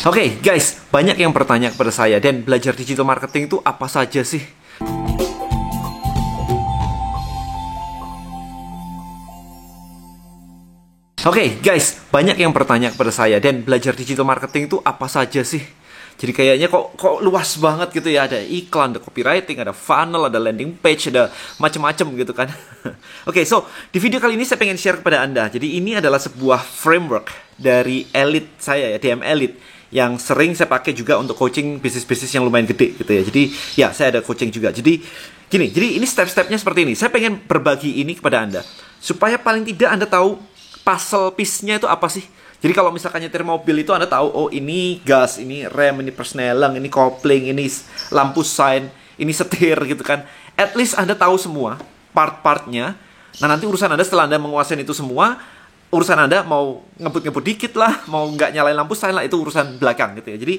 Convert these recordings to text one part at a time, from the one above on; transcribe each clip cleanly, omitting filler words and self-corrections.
Oke, guys, banyak yang bertanya kepada saya, dan belajar digital marketing itu apa saja sih? Oke, guys, banyak yang bertanya kepada saya, dan belajar digital marketing itu apa saja sih? Jadi kayaknya kok luas banget gitu ya. Ada iklan, ada copywriting, ada funnel, ada landing page, ada macam-macam gitu kan. Oke, so di video kali ini saya pengen share kepada Anda. Jadi ini adalah sebuah framework dari Elite saya ya, DM Elite, yang sering saya pakai juga untuk coaching bisnis-bisnis yang lumayan gede gitu ya. Jadi ya, saya ada coaching juga. Jadi gini, jadi ini step-stepnya seperti ini. Saya pengen berbagi ini kepada Anda supaya paling tidak Anda tahu puzzle piece-nya itu apa sih. Jadi kalau misalkan nyetir mobil itu Anda tahu, oh ini gas, ini rem, ini persneling, ini kopling, ini lampu sign, ini setir gitu kan. At least Anda tahu semua part-partnya. Nah, nanti urusan Anda setelah Anda menguasai itu semua, urusan Anda mau ngebut-ngebut dikit lah, mau nggak nyalain lampu sign lah, itu urusan belakang gitu ya. Jadi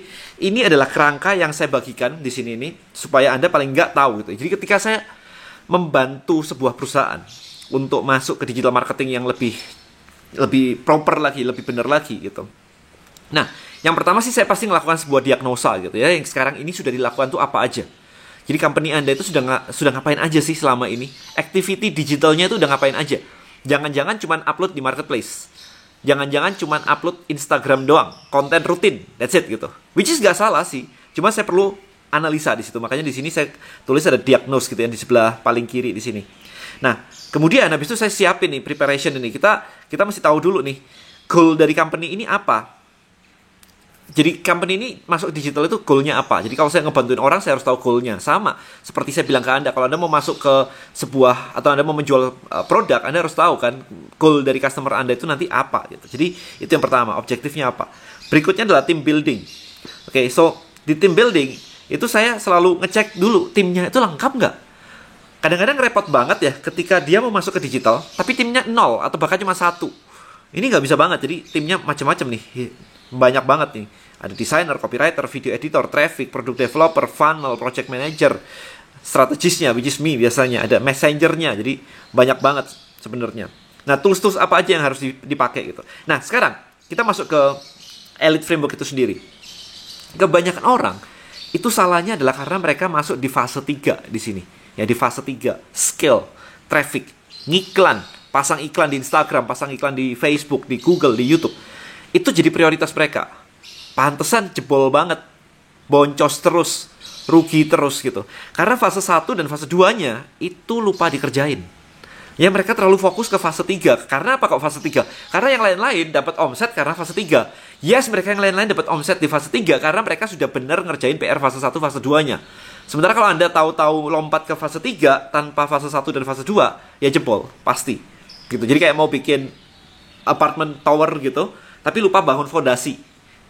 ini adalah kerangka yang saya bagikan di sini nih, supaya Anda paling nggak tahu gitu. Jadi ketika saya membantu sebuah perusahaan untuk masuk ke digital marketing yang lebih proper lagi, lebih benar lagi gitu. Nah, yang pertama sih saya pasti melakukan sebuah diagnosa gitu ya. Yang sekarang ini sudah dilakukan tuh apa aja. Jadi company Anda itu sudah ngapain aja sih selama ini? Activity digitalnya itu udah ngapain aja? Jangan-jangan cuman upload di marketplace. Jangan-jangan cuman upload Instagram doang, konten rutin, that's it gitu. Which is gak salah sih. Cuma saya perlu analisa di situ. Makanya di sini saya tulis ada diagnose gitu ya, di sebelah paling kiri di sini. Nah, kemudian habis itu saya siapin nih preparation ini. Kita mesti tahu dulu nih goal dari company ini apa. Jadi company ini masuk digital itu goalnya apa. Jadi kalau saya ngebantuin orang, saya harus tahu goalnya. Sama seperti saya bilang ke Anda, kalau Anda mau masuk ke sebuah atau Anda mau menjual produk, Anda harus tahu kan goal dari customer Anda itu nanti apa gitu. Jadi itu yang pertama, objektifnya apa. Berikutnya adalah team building. Oke, so di team building itu saya selalu ngecek dulu timnya itu lengkap nggak. Kadang-kadang repot banget ya ketika dia mau masuk ke digital, tapi timnya 0 atau bahkan cuma 1. Ini nggak bisa banget, jadi timnya macam-macam nih. Banyak banget nih. Ada designer, copywriter, video editor, traffic, product developer, funnel, project manager, strategisnya, which is me biasanya. Ada messengernya, jadi banyak banget sebenarnya. Nah, tools-tools apa aja yang harus dipakai gitu. Nah, sekarang kita masuk ke Elite Framework itu sendiri. Kebanyakan orang, itu salahnya adalah karena mereka masuk di fase 3 di sini. Ya, di fase 3, skill, traffic, ngiklan, pasang iklan di Instagram, pasang iklan di Facebook, di Google, di YouTube. Itu jadi prioritas mereka. Pantesan jebol banget, boncos terus, rugi terus gitu. Karena fase 1 dan fase 2-nya itu lupa dikerjain. Ya, mereka terlalu fokus ke fase 3. Karena apa kok fase 3? Karena yang lain-lain dapat omset karena fase 3. Yes, mereka yang lain-lain dapat omset di fase 3 karena mereka sudah benar ngerjain PR fase 1, fase 2-nya. Sementara kalau Anda tahu-tahu lompat ke fase 3 tanpa fase 1 dan fase 2, ya jebol, pasti. Gitu. Jadi kayak mau bikin apartemen tower gitu, tapi lupa bangun fondasi.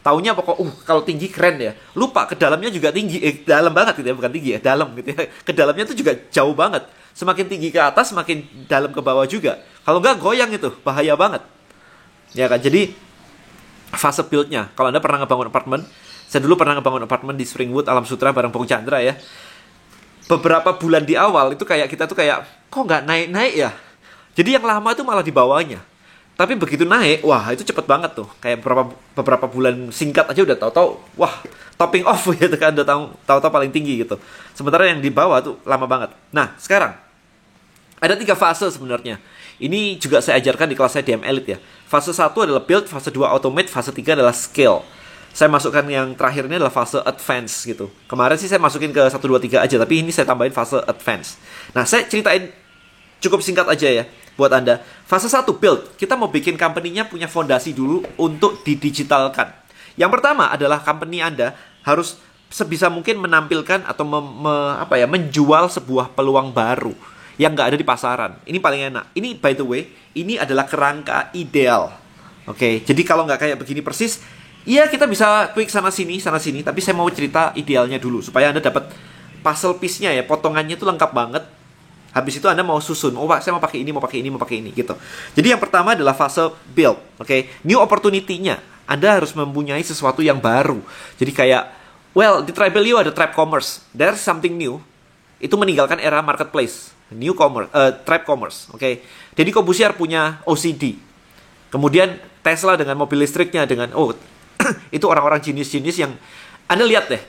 Taunya pokok kalau tinggi keren ya. Lupa ke dalamnya juga tinggi, dalam banget gitu ya, bukan tinggi ya, dalam gitu ya. Ke dalamnya tuh juga jauh banget. Semakin tinggi ke atas, semakin dalam ke bawah juga. Kalau enggak goyang itu, bahaya banget. Ya kan? Jadi fase build-nya, kalau Anda pernah ngebangun apartemen, saya dulu pernah ngebangun apartemen di Springwood, Alam Sutra bareng Bung Chandra ya. Beberapa bulan di awal itu kayak kita tuh kayak kok nggak naik-naik ya. Jadi yang lama itu malah di bawahnya. Tapi begitu naik, wah itu cepet banget tuh. Kayak beberapa bulan singkat aja udah tahu-tahu, wah topping off gitu kan, udah tahu-tahu paling tinggi gitu. Sementara yang di bawah tuh lama banget. Nah sekarang ada 3 fase sebenarnya. Ini juga saya ajarkan di kelas saya DM Elite ya. Fase 1 adalah build, fase 2 automate, fase 3 adalah scale. Saya masukkan yang terakhir ini adalah fase advance gitu. Kemarin sih saya masukin ke 1, 2, 3 aja, tapi ini saya tambahin fase advance. Nah, saya ceritain cukup singkat aja ya buat Anda. Fase 1 build, kita mau bikin company-nya punya fondasi dulu untuk didigitalkan. Yang pertama adalah company Anda harus sebisa mungkin menampilkan atau menjual sebuah peluang baru yang nggak ada di pasaran. Ini paling enak. Ini by the way, ini adalah kerangka ideal. Oke, jadi kalau nggak kayak begini persis, iya, kita bisa tweak sana sini, tapi saya mau cerita idealnya dulu supaya Anda dapat puzzle piece-nya ya, potongannya itu lengkap banget. Habis itu Anda mau susun, oh Pak, saya mau pakai ini gitu. Jadi yang pertama adalah fase build, oke. New opportunity-nya, Anda harus mempunyai sesuatu yang baru. Jadi kayak, well, di Tribelio ada Tribe Commerce, there's something new. Itu meninggalkan era marketplace, Tribe Commerce, oke. Deddy Corbuzier punya OCD. Kemudian Tesla dengan mobil listriknya, dengan Itu orang-orang jenius-jenius yang Anda lihat deh,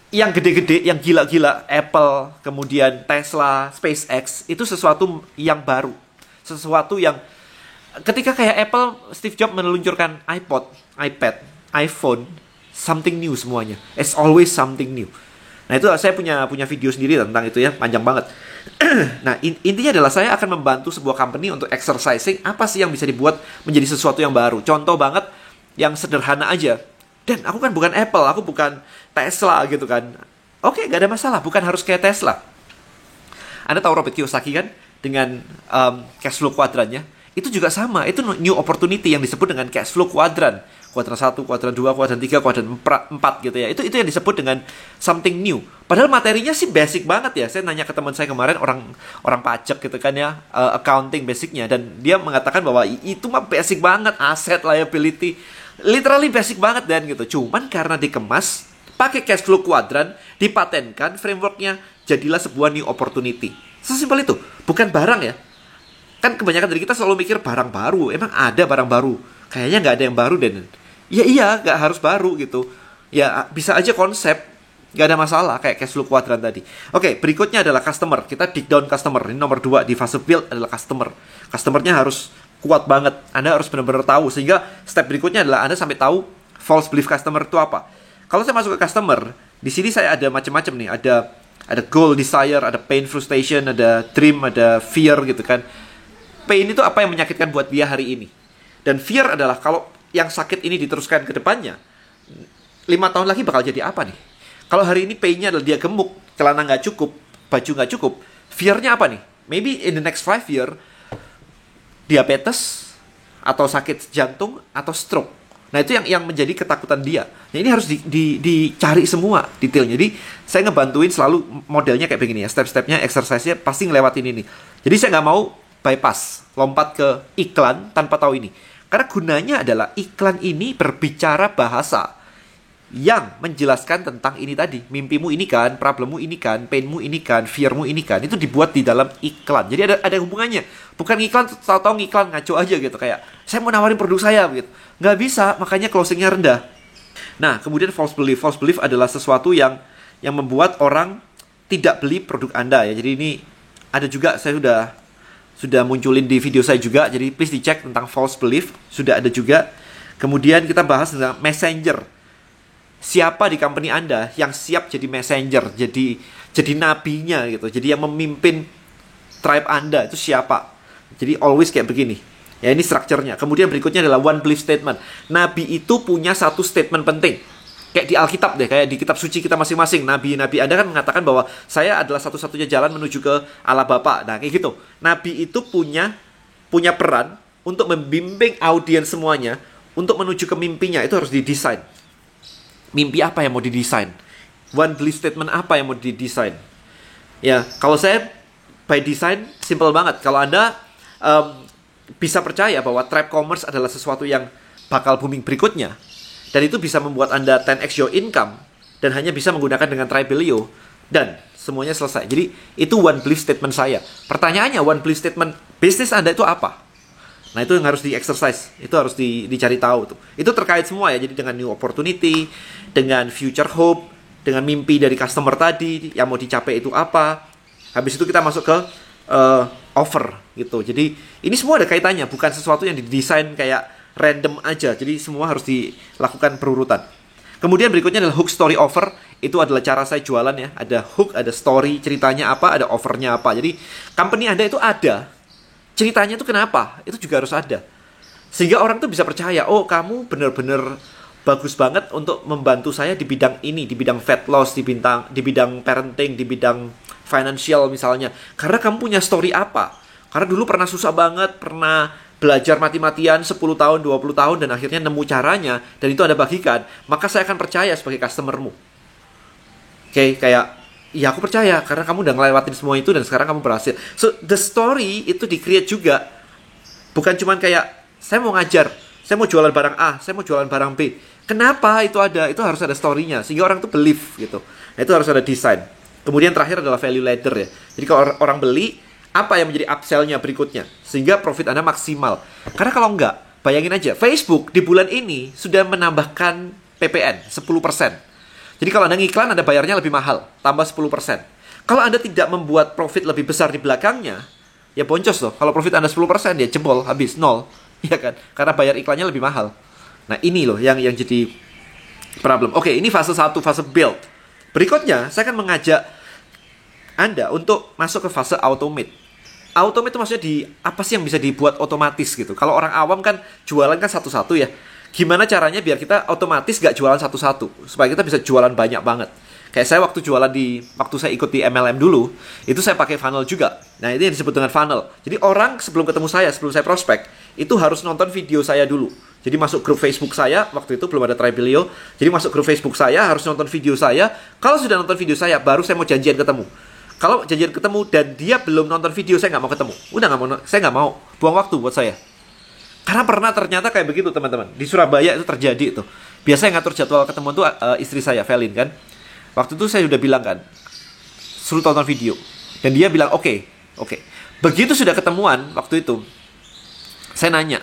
yang gede-gede, yang gila-gila, Apple, kemudian Tesla, SpaceX, itu sesuatu yang baru. Sesuatu yang ketika kayak Apple, Steve Jobs meluncurkan iPod, iPad, iPhone, something new semuanya. It's always something new. Nah, itu saya punya video sendiri tentang itu ya, panjang banget. Nah, intinya adalah saya akan membantu sebuah company untuk exercising apa sih yang bisa dibuat menjadi sesuatu yang baru. Contoh banget, yang sederhana aja. Dan aku kan bukan Apple, aku bukan Tesla gitu kan. Oke, gak ada masalah, bukan harus kayak Tesla. Anda tahu Robert Kiyosaki kan? Dengan cash flow kuadrannya. Itu juga sama, itu new opportunity yang disebut dengan cash flow kuadran. Kuadran 1, kuadran 2, kuadran 3, kuadran 4 gitu ya. Itu yang disebut dengan something new. Padahal materinya sih basic banget ya. Saya nanya ke teman saya kemarin, orang pajak gitu kan ya, accounting basicnya, dan dia mengatakan bahwa itu mah basic banget, asset liability, literally basic banget dan gitu. Cuman karena dikemas pakai cash flow kuadran, dipatenkan frameworknya, jadilah sebuah new opportunity. Sesimpel itu, bukan barang ya. Kan kebanyakan dari kita selalu mikir barang baru. Emang ada barang baru? Kayaknya nggak ada yang baru, Den. Ya iya, nggak harus baru gitu. Ya bisa aja konsep, nggak ada masalah kayak cash flow kuadran tadi. Oke, berikutnya adalah customer. Kita dig down customer. Ini nomor 2 di fase build adalah customer. Customernya harus kuat banget. Anda harus benar-benar tahu. Sehingga step berikutnya adalah Anda sampai tahu false belief customer itu apa. Kalau saya masuk ke customer, di sini saya ada macam-macam nih. Ada goal, desire, ada pain, frustration, ada dream, ada fear gitu kan. Pain itu apa yang menyakitkan buat dia hari ini. Dan fear adalah kalau yang sakit ini diteruskan ke depannya, 5 tahun lagi bakal jadi apa nih? Kalau hari ini pain-nya adalah dia gemuk, celana nggak cukup, baju nggak cukup, fear-nya apa nih? Maybe in the next 5 year, diabetes, atau sakit jantung, atau stroke. Nah, itu yang menjadi ketakutan dia. Nah, ini harus dicari semua detailnya. Jadi, saya ngebantuin selalu modelnya kayak begini ya. Step-stepnya, exercise-nya pasti ngelewatin ini. Jadi, saya nggak mau bypass, lompat ke iklan tanpa tahu ini. Karena gunanya adalah iklan ini berbicara bahasa yang menjelaskan tentang ini tadi. Mimpimu ini kan, problemmu ini kan, painmu ini kan, fearmu ini kan. Itu dibuat di dalam iklan. Jadi ada hubungannya. Bukan iklan, tahu-tahu iklan ngaco aja gitu. Kayak, saya mau nawarin produk saya gitu. Nggak bisa, makanya closingnya rendah. Nah, kemudian false belief. False belief adalah sesuatu yang membuat orang tidak beli produk Anda ya. Jadi ini ada juga, saya sudah munculin di video saya juga. Jadi please dicek tentang false belief. Sudah ada juga. Kemudian kita bahas tentang messenger. Siapa di company Anda yang siap jadi messenger, jadi nabinya gitu. Jadi yang memimpin tribe Anda itu siapa? Jadi always kayak begini. Ya, ini strukturnya. Kemudian berikutnya adalah one belief statement. Nabi itu punya satu statement penting. Kayak di Alkitab deh, kayak di kitab suci kita masing-masing. Nabi Anda kan mengatakan bahwa saya adalah satu-satunya jalan menuju ke Allah Bapa. Nah, kayak gitu. Nabi itu punya peran untuk membimbing audiens semuanya untuk menuju ke mimpinya. Itu harus didesain. Mimpi apa yang mau didesain? One belief statement apa yang mau didesain? Ya, kalau saya by design simple banget. Kalau Anda bisa percaya bahwa tribe commerce adalah sesuatu yang bakal booming berikutnya, dan itu bisa membuat Anda 10x your income, dan hanya bisa menggunakan dengan Tribelio, dan semuanya selesai. Jadi itu one belief statement saya. Pertanyaannya, one belief statement bisnis Anda itu apa? Nah, itu yang harus di-exercise. Itu harus dicari tahu tuh. Itu terkait semua ya. Jadi dengan new opportunity, dengan future hope, dengan mimpi dari customer tadi, yang mau dicapai itu apa. Habis itu kita masuk ke offer gitu. Jadi ini semua ada kaitannya. Bukan sesuatu yang didesain kayak random aja. Jadi semua harus dilakukan perurutan. Kemudian berikutnya adalah hook, story, offer. Itu adalah cara saya jualan ya. Ada hook, ada story, ceritanya apa, ada offernya apa. Jadi company Anda itu ada. Ceritanya itu kenapa? Itu juga harus ada. Sehingga orang tuh bisa percaya, oh kamu benar-benar bagus banget untuk membantu saya di bidang ini, di bidang fat loss, di bidang parenting, di bidang financial misalnya. Karena kamu punya story apa? Karena dulu pernah susah banget, pernah belajar mati-matian 10 tahun, 20 tahun, dan akhirnya nemu caranya, dan itu Anda bagikan, maka saya akan percaya sebagai customermu. Oke, kayak ya aku percaya karena kamu udah ngelewatin semua itu dan sekarang kamu berhasil. So the story itu di-create juga. Bukan cuman kayak saya mau ngajar, saya mau jualan barang A, saya mau jualan barang B. Kenapa itu ada? Itu harus ada story-nya sehingga orang tuh believe gitu. Nah, itu harus ada desain. Kemudian terakhir adalah value ladder ya. Jadi kalau orang beli, apa yang menjadi upsell-nya berikutnya sehingga profit Anda maksimal. Karena kalau enggak, bayangin aja Facebook di bulan ini sudah menambahkan PPN 10%. Jadi kalau Anda ngiklan, Anda bayarnya lebih mahal, tambah 10%. Kalau Anda tidak membuat profit lebih besar di belakangnya, ya boncos loh. Kalau profit Anda 10%, ya jebol, habis, nol. Ya kan? Karena bayar iklannya lebih mahal. Nah ini loh yang jadi problem. Oke, ini fase 1, fase build. Berikutnya, saya akan mengajak Anda untuk masuk ke fase automate. Automate itu maksudnya apa sih yang bisa dibuat otomatis gitu. Kalau orang awam kan jualan kan satu-satu ya. Gimana caranya biar kita otomatis gak jualan satu-satu, supaya kita bisa jualan banyak banget. Kayak saya waktu jualan waktu saya ikut di MLM dulu, itu saya pakai funnel juga. Nah ini yang disebut dengan funnel. Jadi orang sebelum ketemu saya, sebelum saya prospek, itu harus nonton video saya dulu. Jadi masuk grup Facebook saya, waktu itu belum ada Tribelio. Jadi masuk grup Facebook saya, harus nonton video saya. Kalau sudah nonton video saya, baru saya mau janjian ketemu. Kalau janjian ketemu dan dia belum nonton video, saya nggak mau ketemu. Udah nggak mau, saya nggak mau. Buang waktu buat saya. Karena pernah ternyata kayak begitu teman-teman. Di Surabaya itu terjadi itu. Biasa yang ngatur jadwal ketemu tuh istri saya, Velin kan. Waktu itu saya udah bilang kan, suruh tonton video. Dan dia bilang oke. Begitu sudah ketemuan waktu itu, saya nanya,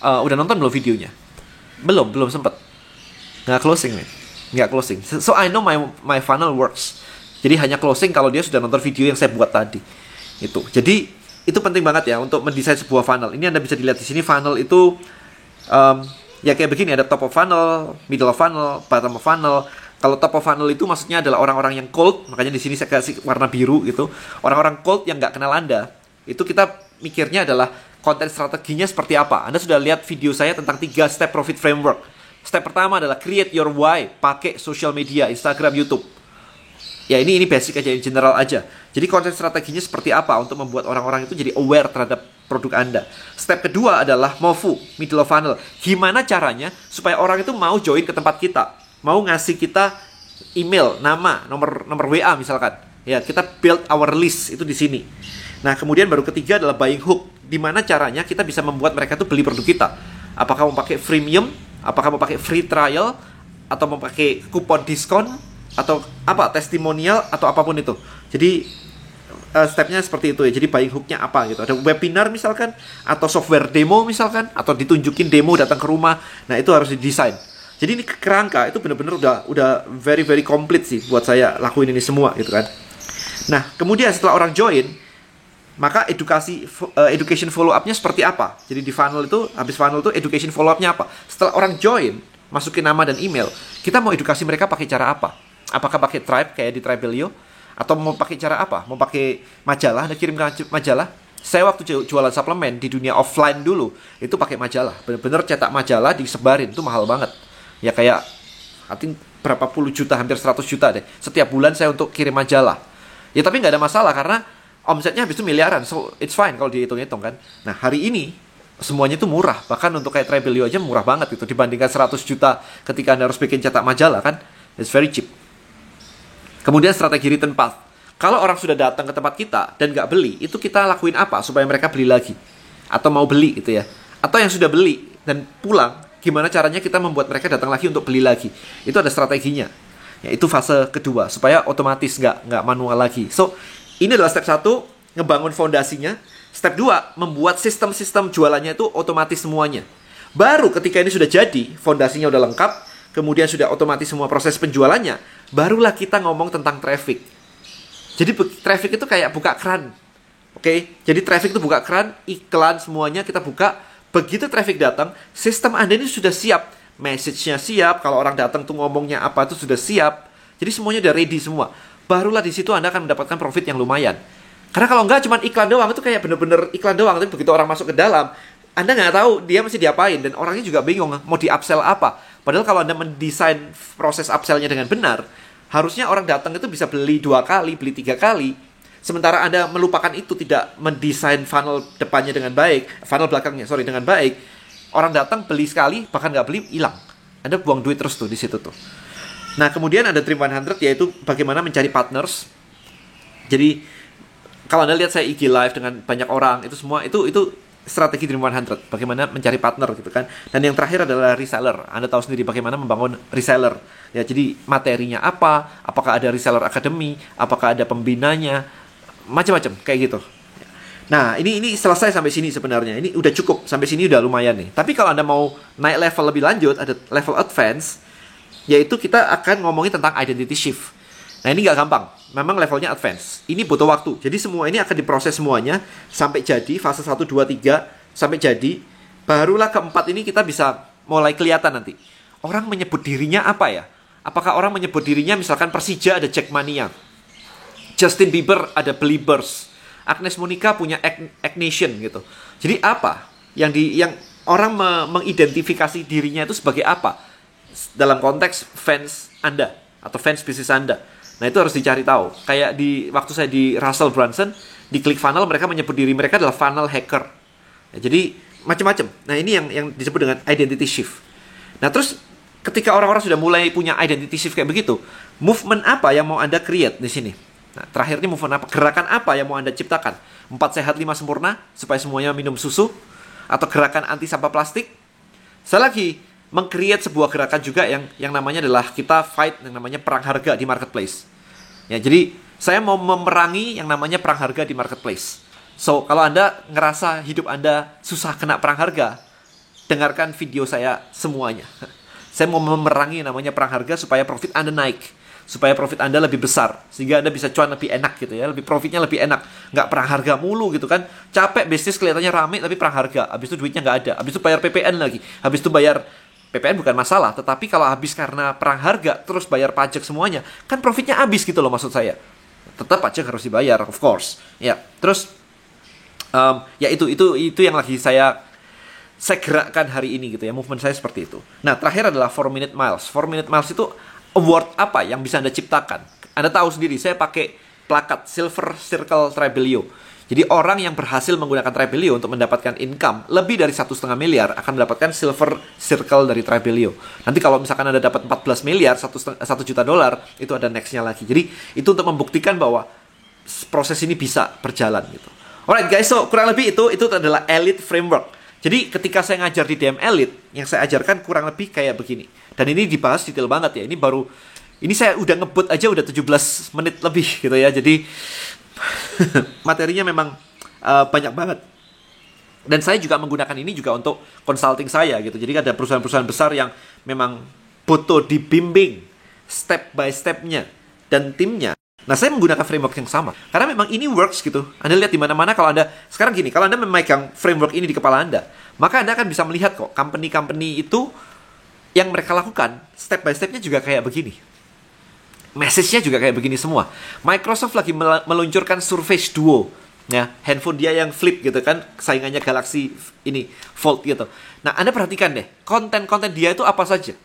udah nonton belum videonya? Belum sempet. Nggak closing nih. Nggak closing. So I know my funnel works. Jadi hanya closing kalau dia sudah nonton video yang saya buat tadi. Itu. Jadi itu penting banget ya untuk mendesain sebuah funnel. Ini Anda bisa dilihat di sini funnel itu ya kayak begini, ada top of funnel, middle of funnel, bottom of funnel. Kalau top of funnel itu maksudnya adalah orang-orang yang cold, makanya di sini saya kasih warna biru gitu. Orang-orang cold yang nggak kenal Anda. Itu kita mikirnya adalah konten strateginya seperti apa. Anda sudah lihat video saya tentang 3 step profit framework. Step pertama adalah create your why, pakai social media, Instagram, YouTube. Ya ini basic aja, general aja. Jadi konten strateginya seperti apa untuk membuat orang-orang itu jadi aware terhadap produk Anda. Step kedua adalah MOFU, middle of funnel. Gimana caranya supaya orang itu mau join ke tempat kita, mau ngasih kita email, nama, nomor WA misalkan. Ya, kita build our list itu di sini. Nah, kemudian baru ketiga adalah buying hook. Gimana caranya kita bisa membuat mereka itu beli produk kita? Apakah mau pakai freemium, apakah mau pakai free trial, atau mau pakai kupon diskon, atau apa, testimonial, atau apapun itu. Jadi stepnya seperti itu ya. Jadi buying hooknya apa gitu. Ada webinar misalkan, atau software demo misalkan, atau ditunjukin demo datang ke rumah. Nah itu harus didesain. Jadi ini kerangka itu benar-benar udah very very complete sih buat saya lakuin ini semua gitu kan. Nah kemudian setelah orang join, maka education follow up-nya seperti apa. Jadi di funnel itu, habis funnel itu education follow up-nya apa. Setelah orang join, masukin nama dan email, kita mau edukasi mereka pakai cara apa. Apakah pakai Tribe kayak di Tribelio, atau mau pakai cara apa? Mau pakai majalah, Anda kirim ke majalah. Saya waktu jualan suplemen di dunia offline dulu, itu pakai majalah. Bener-bener cetak majalah disebarin, itu mahal banget. Ya kayak, I think berapa puluh juta, hampir 100 juta deh. Setiap bulan saya untuk kirim majalah. Ya tapi nggak ada masalah, karena omsetnya habis itu miliaran. So it's fine kalau dihitung-hitung kan. Nah hari ini, semuanya itu murah. Bahkan untuk kayak Tribelio aja murah banget itu. Dibandingkan 100 juta ketika Anda harus bikin cetak majalah kan. It's very cheap. Kemudian strategi return path. Kalau orang sudah datang ke tempat kita dan nggak beli, itu kita lakuin apa supaya mereka beli lagi? Atau mau beli gitu ya. Atau yang sudah beli dan pulang, gimana caranya kita membuat mereka datang lagi untuk beli lagi? Itu ada strateginya. Ya, itu fase kedua, supaya otomatis nggak manual lagi. So, ini adalah step 1, ngebangun fondasinya. Step 2, membuat sistem-sistem jualannya itu otomatis semuanya. Baru ketika ini sudah jadi, fondasinya udah lengkap, kemudian sudah otomatis semua proses penjualannya, barulah kita ngomong tentang traffic. Jadi traffic itu kayak buka keran. Oke? Jadi traffic itu buka keran, iklan semuanya kita buka. Begitu traffic datang, sistem Anda ini sudah siap. Message-nya siap, kalau orang datang tuh ngomongnya apa itu sudah siap. Jadi semuanya udah ready semua. Barulah di situ Anda akan mendapatkan profit yang lumayan. Karena kalau enggak cuma iklan doang, itu kayak bener-bener iklan doang. Tapi begitu orang masuk ke dalam, Anda nggak tahu dia mesti diapain. Dan orangnya juga bingung, mau di-upsell apa. Padahal kalau Anda mendesain proses upsell-nya dengan benar, harusnya orang datang itu bisa beli 2 kali, beli 3 kali. Sementara Anda melupakan itu, tidak mendesain funnel depannya dengan baik, funnel belakangnya, dengan baik. Orang datang beli sekali, bahkan nggak beli, hilang. Anda buang duit terus tuh di situ tuh. Nah, kemudian ada Dream 100, yaitu bagaimana mencari partners. Jadi, kalau Anda lihat saya IG live dengan banyak orang, itu semua, itu strategi Dream 100. Bagaimana mencari partner gitu kan. Dan yang terakhir adalah reseller. Anda tahu sendiri bagaimana membangun reseller. Ya, jadi materinya apa, apakah ada reseller academy, apakah ada pembinanya, macam-macam kayak gitu. Nah, ini selesai sampai sini sebenarnya. Ini udah cukup, sampai sini udah lumayan nih. Tapi kalau Anda mau naik level lebih lanjut, ada level advance, yaitu kita akan ngomongin tentang identity shift. Nah ini nggak gampang, memang levelnya advance. Ini butuh waktu, jadi semua ini akan diproses semuanya sampai jadi fase 1, 2, 3 sampai jadi. Barulah keempat ini kita bisa mulai kelihatan nanti. Orang menyebut dirinya apa ya? Apakah orang menyebut dirinya misalkan Persija ada Jackmania, Justin Bieber ada Beliebers, Agnes Monica punya Nation gitu. Jadi apa yang orang mengidentifikasi dirinya itu sebagai apa dalam konteks fans Anda atau fans bisnis Anda? Nah itu harus dicari tahu. Kayak waktu saya di Russell Brunson, di ClickFunnels mereka menyebut diri mereka adalah funnel hacker. Ya, jadi macam-macam. Nah ini yang disebut dengan identity shift. Nah terus ketika orang-orang sudah mulai punya identity shift kayak begitu, movement apa yang mau Anda create di sini? Nah terakhir ini movement apa? Gerakan apa yang mau Anda ciptakan? 4 sehat 5 sempurna supaya semuanya minum susu? Atau gerakan anti sampah plastik? Saya lagi meng-create sebuah gerakan juga yang namanya adalah kita fight yang namanya perang harga di marketplace. Ya, jadi saya mau memerangi yang namanya perang harga di marketplace. So, kalau Anda ngerasa hidup Anda susah kena perang harga, dengarkan video saya semuanya. Saya mau memerangi yang namanya perang harga supaya profit Anda naik, supaya profit Anda lebih besar, sehingga Anda bisa cuan lebih enak gitu ya, profitnya lebih enak. Nggak perang harga mulu gitu kan. Capek bisnis kelihatannya rame tapi perang harga, habis itu duitnya nggak ada, habis itu bayar PPN lagi, habis itu bayar PPN bukan masalah, tetapi kalau habis karena perang harga, terus bayar pajak semuanya, kan profitnya habis gitu loh maksud saya. Tetap pajak harus dibayar, of course. Ya, terus ya itu yang lagi saya gerakkan hari ini gitu ya, movement saya seperti itu. Nah, terakhir adalah 4-minute miles. 4-minute miles itu award apa yang bisa Anda ciptakan? Anda tahu sendiri, saya pakai plakat Silver Circle Trebelio. Jadi orang yang berhasil menggunakan Trebelio untuk mendapatkan income lebih dari 1,5 miliar akan mendapatkan Silver Circle dari Trebelio. Nanti kalau misalkan Anda dapat 14 miliar, 1 juta dolar, itu ada next-nya lagi. Jadi itu untuk membuktikan bahwa proses ini bisa berjalan gitu. Alright guys, so kurang lebih itu adalah Elite Framework. Jadi ketika saya ngajar di DM Elite, yang saya ajarkan kurang lebih kayak begini. Dan ini dibahas detail banget ya. Ini saya udah ngebut aja udah 17 menit lebih gitu ya. Jadi materinya memang banyak banget. Dan saya juga menggunakan ini juga untuk consulting saya gitu. Jadi ada perusahaan-perusahaan besar yang memang butuh dibimbing step by stepnya dan timnya. Nah, saya menggunakan framework yang sama karena memang ini works gitu. Anda lihat di mana-mana kalau Anda sekarang gini, kalau Anda memegang framework ini di kepala Anda, maka Anda akan bisa melihat kok company-company itu yang mereka lakukan step by stepnya juga kayak begini. Message-nya juga kayak begini semua. Microsoft lagi meluncurkan Surface Duo, ya, handphone dia yang flip gitu kan, saingannya Galaxy ini Fold gitu. Nah, Anda perhatikan deh, konten-konten dia itu apa saja.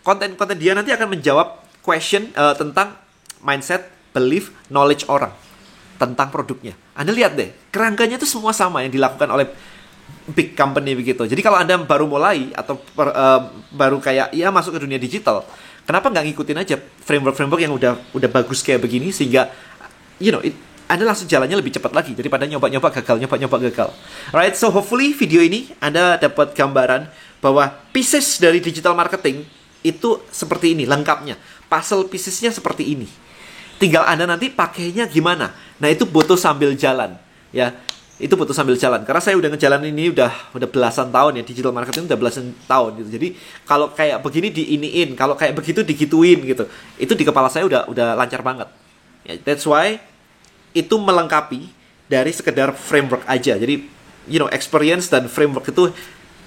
Konten-konten dia nanti akan menjawab question tentang mindset, belief, knowledge orang tentang produknya. Anda lihat deh, kerangkanya itu semua sama yang dilakukan oleh big company begitu. Jadi kalau Anda baru mulai atau baru kayak ya masuk ke dunia digital, kenapa nggak ngikutin aja framework-framework yang udah bagus kayak begini sehingga Anda langsung jalannya lebih cepat lagi daripada nyoba-nyoba gagal. Alright, so hopefully video ini Anda dapat gambaran bahwa pieces dari digital marketing itu seperti ini lengkapnya. Puzzle piecesnya seperti ini. Tinggal Anda nanti pakainya gimana. Nah, itu butuh sambil jalan, ya. Itu butuh sambil jalan. Karena saya udah ngejalanin ini udah belasan tahun ya, digital marketing udah belasan tahun gitu. Jadi, kalau kayak begini diiniin, kalau kayak begitu digituin gitu. Itu di kepala saya udah lancar banget. Ya, that's why itu melengkapi dari sekedar framework aja. Jadi, experience dan framework itu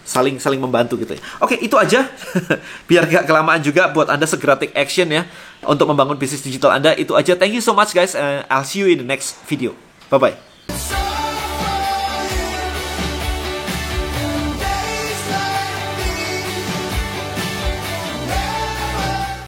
saling membantu gitu ya. Oke, itu aja. Biar gak kelamaan juga buat Anda segera take action ya untuk membangun bisnis digital Anda. Itu aja. Thank you so much guys. I'll see you in the next video. Bye bye.